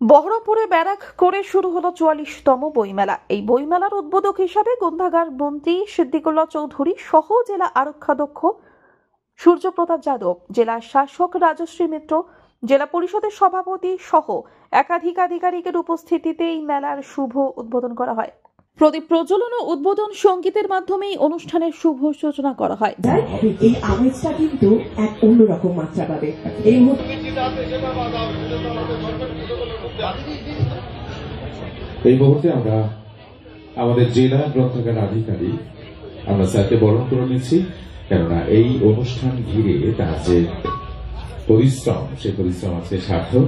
বহরমপুরে ব্যারাক করে শুরু হলো ৪৪তম বইমেলা। এই বইমেলার উদ্বোধক হিসাবে গ্রন্থাগার মন্ত্রী সিদ্দিকুল্লাহ চৌধুরী সহ জেলা আরক্ষাধ্যক্ষ সূর্যপ্রতাপ যাদব, জেলা শাসক রাজশ্রী মিত্র, জেলা পরিষদের সভাপতি সহ একাধিক আধিকারিকের উপস্থিতিতে এই মেলার শুভ উদ্বোধন করা হয়। প্রদীপ প্রজ্বলন ও উদ্বোধন সঙ্গীতের মাধ্যমে অনুষ্ঠানের শুভ সূচনা করা হয়। এই আমেজটা কিন্তু এক অন্যরকম মাত্রা পাবে। এই মুহূর্তে আমরা আমাদের জেলা গ্রন্থাগার আধিকারিক আমরা স্যারকে বরণ করে নিচ্ছি, কেননা এই অনুষ্ঠান ঘিরে তার যে পরিশ্রম, সেই পরিশ্রম আজকে সার্থক।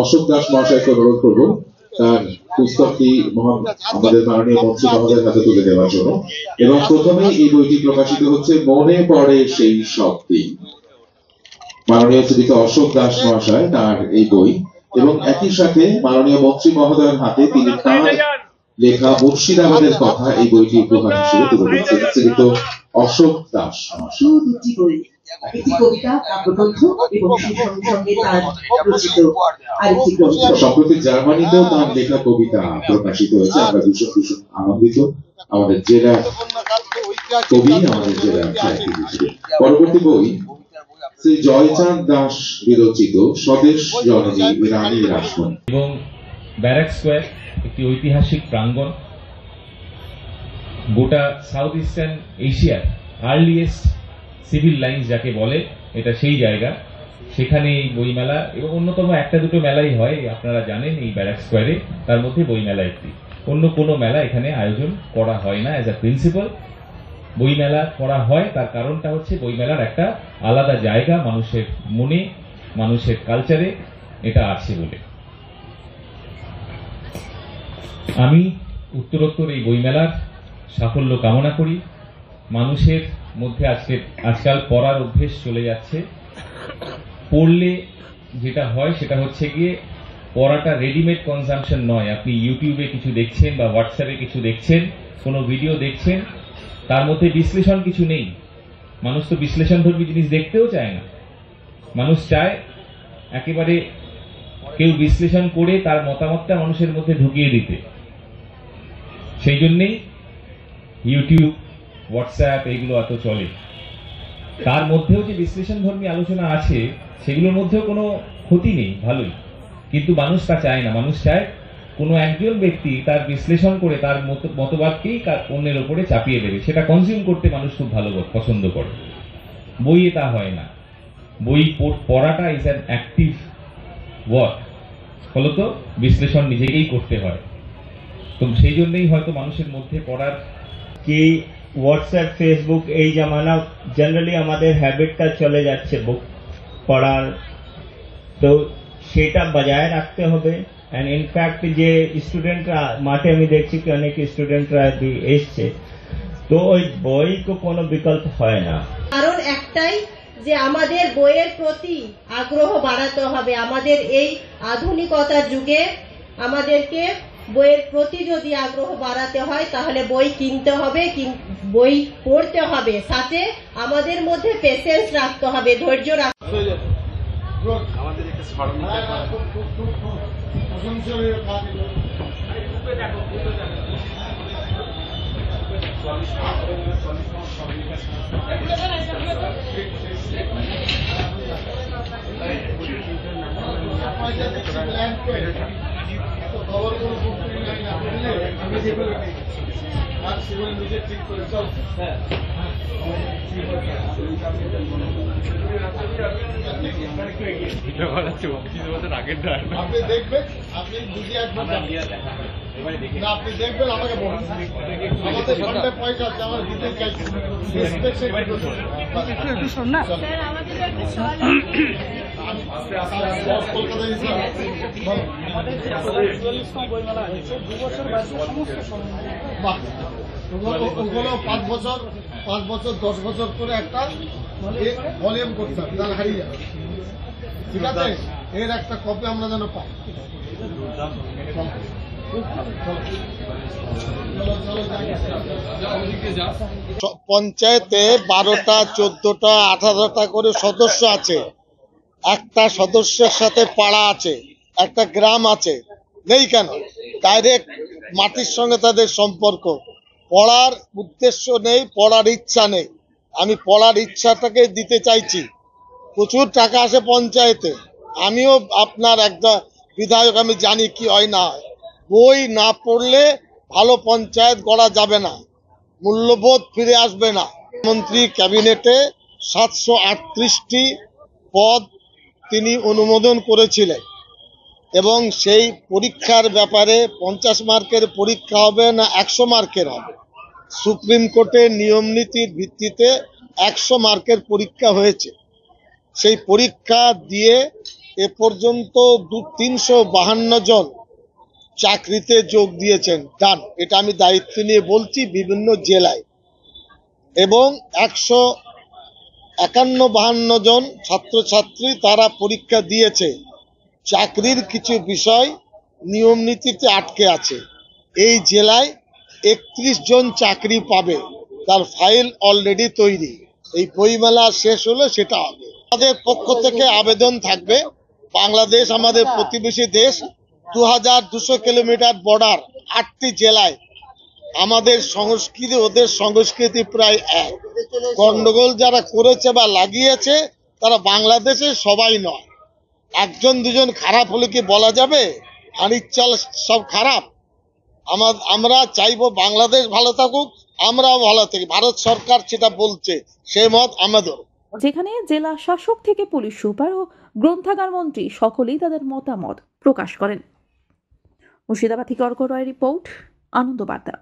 অশোক দাস মহাশয়কে অনুরোধ করবো তার পুস্তকটি আমাদের মাননীয় মন্ত্রী মহোদয়ের হাতে তুলে দেওয়ার জন্য। এবং প্রথমেই এই বইটি প্রকাশিত হচ্ছে মনে পড়ে সেই সবটি। মাননীয় শ্রীযুক্ত অশোক দাস মহাশয় তার এই বই, এবং একই সাথে মাননীয় মন্ত্রী মহোদয়ের হাতে তিনি তার লেখা মুর্শিদাবাদের কথা এই বইটি উপহার হিসেবে তুলে দিচ্ছেন শ্রীযুক্ত অশোক দাস মহাশয়। একটি কবিতা, কাব্যগ্রন্থ এবং সেই সঙ্গে সঙ্গে তার রচিত আরেকটি গ্রন্থ। সম্প্রতি জার্মানিতেও তার লেখা কবিতা প্রকাশিত হয়েছে। আমরা ভীষণ ভীষণ আনন্দিত আমাদের জেলার কবি, আমাদের জেলার সাহিত্যিক হিসেবে। পরবর্তী বই শ্রী জয়চাঁদ দাস বিরচিত স্বদেশ জননী রানী রাসমণি। এবং ব্যারাক স্কোয়ার একটি ঐতিহাসিক প্রাঙ্গণ, গোটা সাউথ ইস্টার্ন এশিয়ার আর্লিয়েস্ট সিভিল লাইন্স যাকে বলে, এটা সেই জায়গা। সেখানে এই বইমেলা এবং অন্যতম একটা দুটো মেলাই হয়, আপনারা জানেন এই ব্যারাক স্কোয়ারে, তার মধ্যে বইমেলা একটি। অন্য কোনো মেলা এখানে আয়োজন করা হয় না। অ্যাজ আ প্রিন্সিপাল বইমেলা করা হয়, তার কারণটা হচ্ছে বইমেলার একটা আলাদা জায়গা মানুষের মনে, মানুষের কালচারে এটা আছে বলে। আমি উত্তরোত্তর এই বইমেলার সাফল্য কামনা করি। মানুষের মধ্যে আজকাল পড়ার অভ্যেস চলে যাচ্ছে। পড়লে যেটা হয় সেটা হচ্ছে গিয়ে পড়াটা রেডিমেড কনজাম্পশন নয়। আপনি ইউটিউবে কিছু দেখছেন বা হোয়াটসঅ্যাপে কিছু দেখছেন, কোনো ভিডিও দেখছেন, তার মধ্যে বিশ্লেষণ কিছু নেই। মানুষ তো বিশ্লেষণধর্মী জিনিস দেখতেও চায় না। মানুষ চায় একেবারে কেউ বিশ্লেষণ করে তার মতামতটা মানুষের মধ্যে ঢুকিয়ে দিতে। সেই জন্যেই ইউটিউব, হোয়াটসঅ্যাপ এগুলো এত চলে। তার মধ্যেও যে বিশ্লেষণধর্মী আলোচনা আছে সেগুলোর মধ্যেও কোনো ক্ষতি নেই, ভালোই। কিন্তু মানুষ তা চায় না। মানুষ চায় কোনো একজন ব্যক্তি তার বিশ্লেষণ করে তার মতবাদকেই অন্যের ওপরে চাপিয়ে দেবে। সেটা কনজিউম করতে মানুষ খুব ভালো পছন্দ করে। বইয়ে তা হয় না। বই পড়াটা ইজ অ্যান অ্যাক্টিভ ওয়ার্ক, ফলত বিশ্লেষণ নিজেকেই করতে হয়। তো সেই জন্যই হয়তো মানুষের মধ্যে পড়ার কি হোয়াটসঅ্যাপ, ফেসবুক এই জামানা জেনারেলি আমাদের হ্যাবিটটা চলে যাচ্ছে বুক পড়ার, তো সেটা বজায় রাখতে হবে। অ্যান্ড ইনফ্যাক্ট যে স্টুডেন্টরা মাঠে, আমি দেখছি কি অনেক স্টুডেন্টরা এসছে, তো ওই বই তো কোনো বিকল্প হয় না। কারণ একটাই যে আমাদের বইয়ের প্রতি আগ্রহ বাড়াতে হবে। আমাদের এই আধুনিকতার যুগে আমাদেরকে বইয়ের প্রতি যদি আগ্রহ বাড়াতে হয় তাহলে বই কিনতে হবে, বই পড়তে হবে, সাথে আমাদের মধ্যে পেশেন্স রাখতে হবে, ধৈর্য রাখতে হবে। আমাদের একটা আপনি দেখবেন, আপনি বুঝিয়ে আসবেন, আপনি দেখবেন, আমাকে বলুন। আমাদের ঘন্টায় পয়সা আছে, আমার বিদেশ চাইছে একটু শোন না। কলকাতা ইসলাম বলো। আমাদের যে 44তম বইমেলা হয়েছে 2 বছর বাদে সমস্ত বাহ, ওগুলো 5 বছর 10 বছর করে একটা ভলিউম করতে হবে, তাহলে হারিয়ে যাবে। ঠিক আছে, এর একটা কপি আমরা যেন পাই। পঞ্চায়েতে 12টা 14টা 18টা করে সদস্য আছে, একটা সদস্যের সাথে পাড়া আছে, একটা গ্রাম আছে, নেই কেন? ডাইরেক্ট মাটির সঙ্গে তাদের সম্পর্ক। পড়ার উদ্দেশ্য নেই, পড়ার ইচ্ছা নেই। আমি পড়ার ইচ্ছাটাকে দিতে চাইছি। প্রচুর টাকা আসে পঞ্চায়েতে, আমিও আপনার একটা বিধায়ক, আমি জানি কি হয় না হয়। বই না পড়লে ভালো পঞ্চায়েত গড়া যাবে না, মূল্যবোধ ফিরে আসবে না। মন্ত্রী ক্যাবিনেটে 738টি পদ তিনি অনুমোদন করেছিলেন এবং সেই পরীক্ষার ব্যাপারে 50 মার্কের পরীক্ষা হবে না 100 মার্কের হবে। সুপ্রিম কোর্টের নিয়ম নীতির ভিত্তিতে 100 মার্কের পরীক্ষা হয়েছে। সেই পরীক্ষা দিয়ে এ পর্যন্ত 352 জন চাকরিতে যোগ দিয়েছেন, ডান। এটা আমি দায়িত্ব নিয়ে বলছি, বিভিন্ন জেলায়। এবং 151-52 জন ছাত্রছাত্রী তারা পরীক্ষা দিয়েছে। চাকরির কিছু বিষয় নিয়ম নীতিতে আটকে আছে। এই জেলায় 31 জন চাকরি পাবে, তার ফাইল অলরেডি তৈরি। এই বইমেলা শেষ হলে সেটা হবে। আমাদের পক্ষ থেকে আবেদন থাকবে, বাংলাদেশ আমাদের প্রতিবেশী দেশ, 2200 কিলোমিটার বর্ডার, 8টি জেলায়। আমাদের সংস্কৃতি ওদের সংস্কৃতি প্রায় এক। গন্ডগোল যারা করেছে বা লাগিয়েছে তারা বাংলাদেশের সবাই নয়। 1জন 2জন খারাপ হলে কি বলা যাবে হাঁড়ির চাল সব খারাপ? আমরা চাইবো বাংলাদেশ ভালো থাকুক, আমরাও ভালো থাকি। ভারত সরকার যেটা বলছে সে মত আমাদের। যেখানে জেলা শাসক থেকে পুলিশ সুপার ও গ্রন্থাগার মন্ত্রী সকলেই তাদের মতামত প্রকাশ করেন। মুর্শিদাবাদ থেকে অর্ক রয় রিপোর্ট, আনন্দ বার্তা।